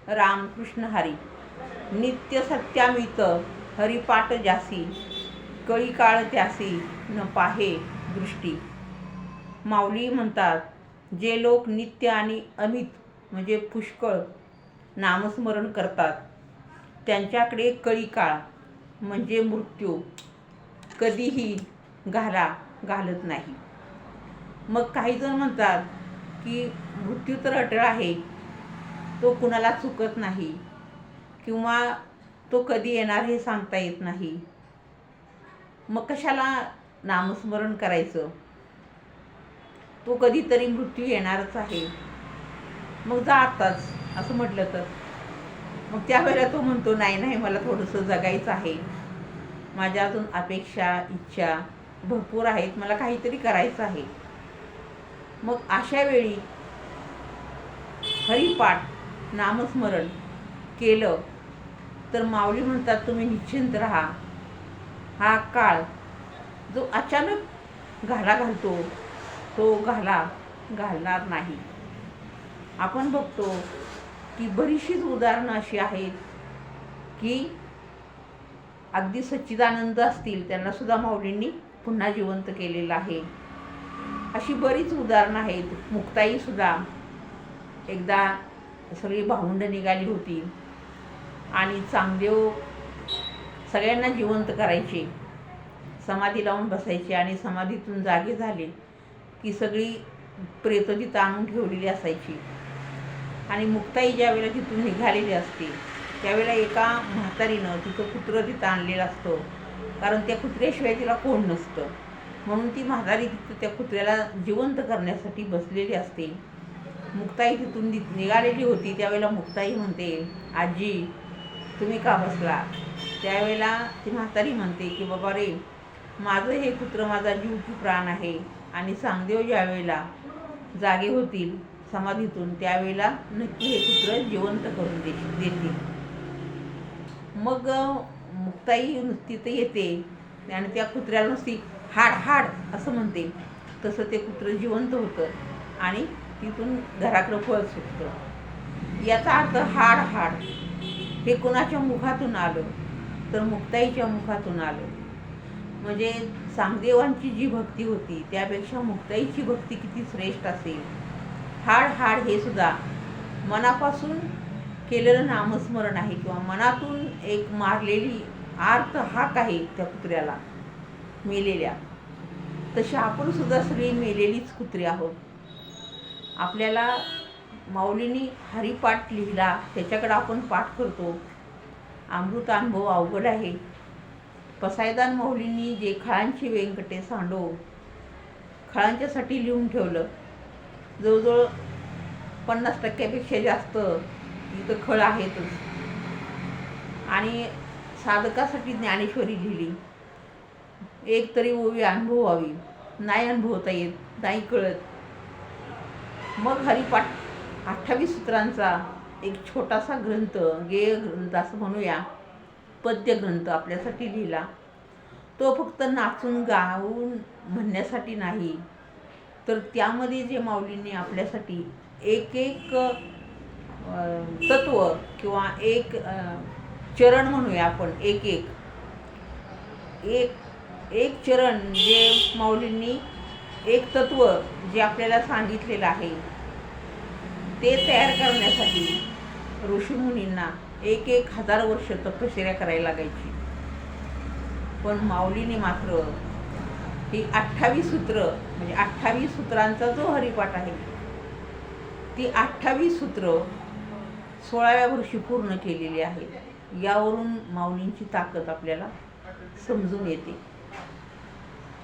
रामकृष्ण हरी. नित्य सत्यामित हरिपाठ जासी, कळी काळ त्यासी न पाहे दृष्टी. माऊली म्हणतात, जे लोक नित्य आणि अमित म्हणजे पुष्कळ नामस्मरण करतात, त्यांच्याकडे कळी काळ म्हणजे मृत्यू कधीही घालत नाही. मग काही जण म्हणतात की मृत्यू तर अटळ आहे, तो कुणाला चुकत नाही किंवा तो कधी येणार हे सांगता येत नाही. मग कशाला नामस्मरण करायचं, तो कधीतरी मृत्यू येणारच आहे, मग जा आताच असं म्हटलं तर. मग त्यावेळेला तो म्हणतो, नाही मला थोडंसं जगायचं आहे, माझ्या अजून अपेक्षा इच्छा भरपूर आहेत, मला काहीतरी करायचं आहे. मग अशा वेळी हरिपाठ नामस्मरण केलं तर माऊली म्हणतात, तुम्ही निश्चिंत राहा. हा काळ जो अचानक घालतो तो घालणार नाही. आपण बघतो की बरीचशीच उदाहरणं अशी आहेत की अगदी सच्चिदानंद असतील, त्यांना सुद्धा माऊलींनी पुन्हा जिवंत केलेलं आहे. अशी बरीच उदाहरणं आहेत. मुक्ताई सुद्धा एकदा सगळी भावंड निघाली होती आणि चांगदेव सगळ्यांना जिवंत करायचे, समाधी लावून बसायचे आणि समाधीतून जागे झाले की सगळी प्रेतं तिथं आणून ठेवलेली असायची. आणि मुक्ताई ज्यावेळेला तिथून निघालेली असते त्यावेळेला एका म्हातारीनं तिचं कुत्रं तिथं आणलेलं असतं, कारण त्या कुत्र्याशिवाय तिला कोण नसतं. म्हणून ती म्हातारी तिथं त्या कुत्र्याला जिवंत करण्यासाठी बसलेली असते. मुक्ताई तिथून निघालेली होती. त्यावेळेला मुक्ताई म्हणते, आजी तुम्ही का बसला? त्यावेळेला ती म्हातारी म्हणते की बाबा रे, माझं हे कुत्रं माझा जीव की प्राण आहे आणि चांगदेव ज्यावेळेला जागे होतील समाधीतून त्यावेळेला नक्की हे कुत्रं जिवंत करून देतील. मग मुक्ताई तिथं येते आणि त्या कुत्र्याला नुसती हाड हाड असं म्हणते. तसं ते कुत्रं जिवंत होतं आणि तिथून घराकडं पळ सुटतं. याचा अर्थ हाड हाड हे कोणाच्या मुखातून आलं तर मुक्ताईच्या मुखातून आलं. म्हणजे चांगदेवांची जी भक्ती होती त्यापेक्षा मुक्ताईची भक्ती किती श्रेष्ठ असेल. हाड हाड हे सुद्धा मनापासून केलेलं नामस्मरण आहे किंवा मनातून एक मारलेली आर्त हाक आहे त्या कुत्र्याला मेलेल्या. तशी आपण सुद्धा सगळी मेलेलीच कुत्री आहोत. आपल्याला माऊलींनी हरिपाठ लिहिला, त्याच्याकडे आपण पाठ करतो. अमृत अनुभव अवघड आहे. पसायदान माऊलींनी जे खळांची व्यंकटे सांडो खळांच्यासाठी लिहून ठेवलं, जवळजवळ 50% जास्त इथं खळ आहेतच. आणि साधकासाठी ज्ञानेश्वरी लिहिली. एक तरी ओवी अनुभवावी, नाही अनुभवता येत, नाही कळत. मग हरिपाठ 28 सूत्रांचा एक छोटासा ग्रंथ, गेय ग्रंथ असं म्हणूया, पद्य ग्रंथ आपल्यासाठी लिहिला. तो फक्त नाचून गाऊन म्हणण्यासाठी नाही, तर त्यामध्ये जे माऊलींनी आपल्यासाठी एक एक तत्व किंवा एक चरण म्हणूया आपण, एक एक एक चरण जे माऊलींनी एक तत्व जे आपल्याला सांगितलेलं आहे ते तयार करण्यासाठी ऋषीमुनींना 1000 वर्ष तपश्चर्या करायला लागायची. पण माऊलीने मात्र ही 28 सूत्र म्हणजे 28 सूत्रांचा जो हरिपाठ आहे ती 28 सूत्र 16व्या वर्षी पूर्ण केलेली आहेत. यावरून माऊलींची ताकद आपल्याला समजून येते.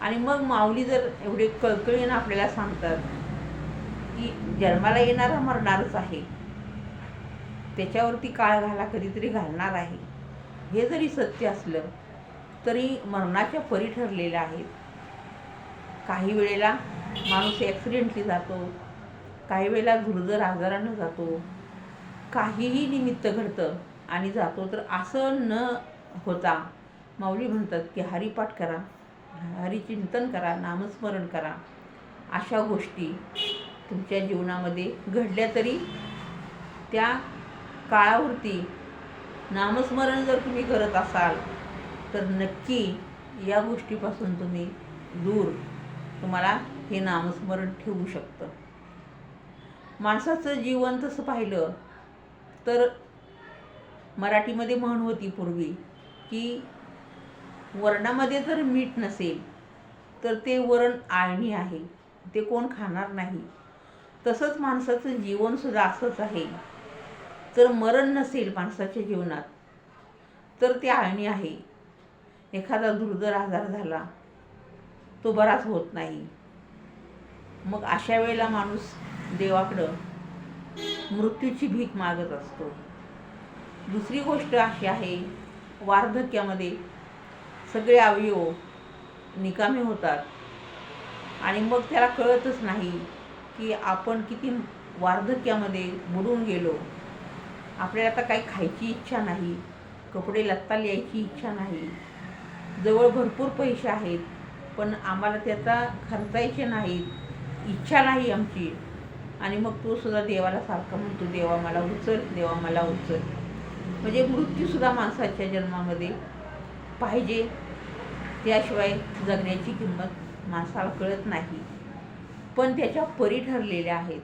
आणि मग माऊली जर एवढे कळकळीनं आपल्याला सांगतात की जन्माला येणारा मरणारच आहे, त्याच्यावरती काळ कधीतरी घालणार आहे, हे जरी सत्य असलं तरी मरणाच्या परी ठरलेल्या आहेत. काही वेळेला माणूस ॲक्सिडेंटली जातो, काही वेळेला दुर्धर आजारानं जातो, काहीही निमित्त घडतं आणि जातो. तर असं न होता माऊली म्हणतात की हरिपाठ करा, हरिचिंतन करा, नामस्मरण करा. अशा गोष्टी तुमच्या जीवनामध्ये घडल्या तरी त्या काळावरती नामस्मरण जर तुम्ही करत असाल तर नक्की या गोष्टीपासून तुम्ही दूर तुम्हाला हे नामस्मरण ठेवू शकतं. माणसाचं जीवन तसं पाहिलं तर मराठीमध्ये म्हण होती पूर्वी की वरणामध्ये जर मीठ नसेल तर ते वरण आळणी आहे, ते कोण खाणार नाही. तसंच माणसाचं जीवनसुद्धा असंच आहे. जर मरण नसेल माणसाच्या जीवनात तर ते आळणी आहे. एखादा दुर्धर आजार झाला तो बराच होत नाही. मग अशा वेळेला माणूस देवाकडं मृत्यूची भीक मागत असतो. दुसरी गोष्ट अशी आहे, वार्धक्यामध्ये सगळे अवयव निकामी होतात आणि मग त्याला कळतच नाही की आपण किती वार्धक्यामध्ये बुडून गेलो. आपल्याला आता काही खायची इच्छा नाही, कपडे लत्ता लिहायची इच्छा नाही, जवळ भरपूर पैसे आहेत पण आम्हाला त्याचा खर्चायचे नाहीत, इच्छा नाही आमची. आणि मग तो सुद्धा देवाला सारखा म्हणतो, देवा मला उचल, देवा मला उचल. म्हणजे मृत्यूसुद्धा माणसाच्या जन्मामध्ये पाहिजे, त्याशिवाय जगण्याची किंमत माणसाला कळत नाही. पण त्याच्या परी ठरलेल्या आहेत.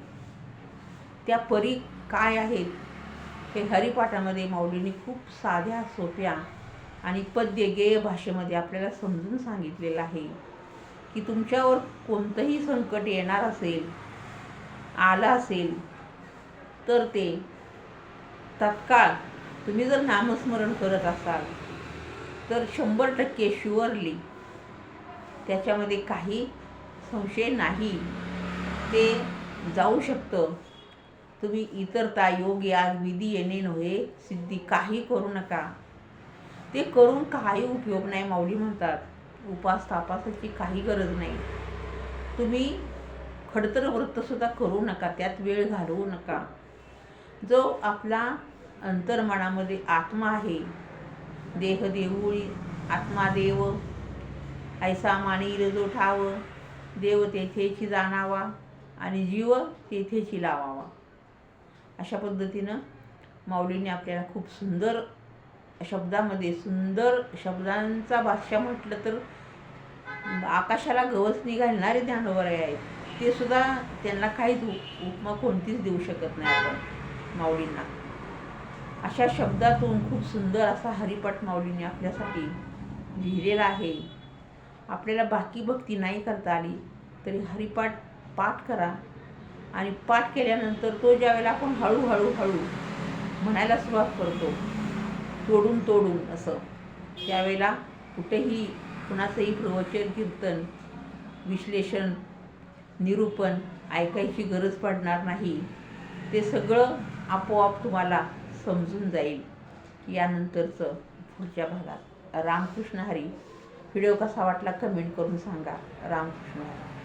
त्या परी काय आहेत हे हरिपाठामध्ये माऊलींनी खूप साध्या सोप्या आणि पद्य गेय भाषेमध्ये आपल्याला समजून सांगितलेलं आहे की तुमच्यावर कोणतंही संकट येणार असेल, आलं असेल तर ते तत्काळ तुम्ही जर नामस्मरण करत असाल तर 100% शुअरली त्याच्यामध्ये काही संशय नाही, ते जाऊ शकतं. तुम्ही इतरता योग याग विधी येणे नव्हे सिद्धी काही करू नका. ते करून काही उपयोग नाही. माऊली म्हणतात उपास तापासाची काही गरज नाही. तुम्ही खडतर व्रतसुद्धा करू नका, त्यात वेळ घालवू नका. जो आपला अंतर्मनामध्ये आत्मा आहे, देह देऊळी आत्मा देव, ऐसा मानील जो ठाव, देव तेथेची जाणावा आणि जीव तेथेची लावावा. अशा पद्धतीनं माऊलींनी आपल्याला खूप सुंदर शब्दामध्ये, सुंदर शब्दांचा बादशाह म्हटलं तर आकाशाला गवसणी घालणारे ज्ञानोबराय आहेत. ते सुद्धा त्यांना काहीच उपमा कोणतीच देऊ शकत नाही आपण माऊलींना. अशा शब्दातून खूप सुंदर असा हरिपाठ माऊलींनी आपल्यासाठी लिहिलेला आहे. आपल्याला बाकी भक्ती नाही करता आली तरी हरिपाठ पाठ करा आणि पाठ केल्यानंतर तो ज्यावेळेला आपण हळूहळू म्हणायला सुरुवात करतो, तोडून असं, त्यावेळेला कुठेही कुणाचंही प्रवचन, कीर्तन, विश्लेषण, निरूपण ऐकायची गरज पडणार नाही. ते सगळं आपोआप तुम्हाला समजून जाईल यानंतरचं पुढच्या भागात. रामकृष्ण हरी. व्हिडिओ कसा वाटला कमेंट करून सांगा. रामकृष्ण हरी.